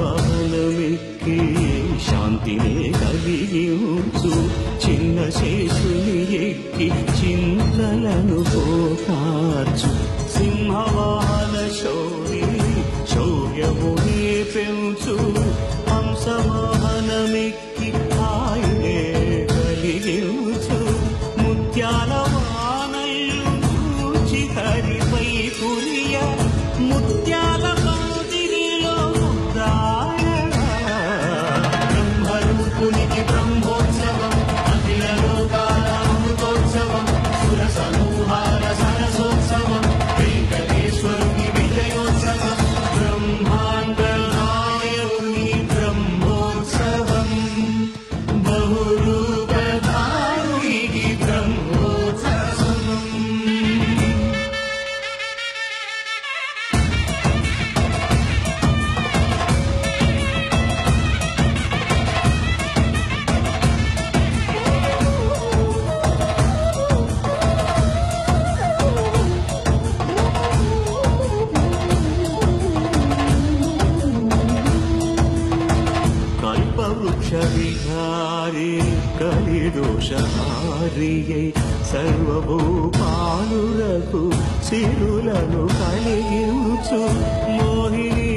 శేషవాహనమెక్కి శాంతినే కలిగించు చిన్న శేషుని ఎక్కి చింతలను పోకార్చు సింహవాహన శౌరి శౌర్యమునే పెంచు హంసవాహనమెక్కి ఆయనే కలిగించు ముత్యాల వానల్లు చూచి హరిపై కురియ ముత్యాల బ్రహ్మరూపునికి బ్రహ్మోత్సవం అఖిల లోకాల అమృతోత్సవం సుర సమూహాల సరసోత్సవం వెంకటేశ్వరుని విజయోత్సవం బ్రహ్మాండ నాయకుని బ్రహ్మోత్సవం బహురూపధారునికి బ్రహ్మోత్సవం. వృక్షవిహారి కలిదోషహారియై సర్వభూపాలులకు సిరులను కలిగించు మోహిని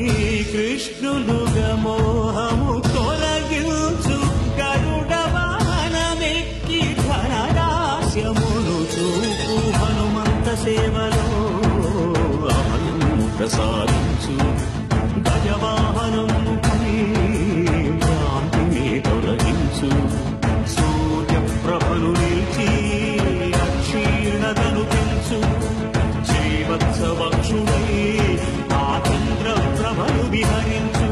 కృష్ణులుగా మోహము తొలగించు గరుడ వాహనమెక్కి ధనదాస్యమును చూపు హనుమంత సేవలో అభయం ప్రసాదించు గజవాహనము సూర్యప్రభను నిలిచి అక్షీర్ణతను పెంచు శ్రీవత్సవక్షుడై ఆ చంద్ర ప్రభలు విహరించు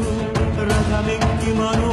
రథమెక్కి మనో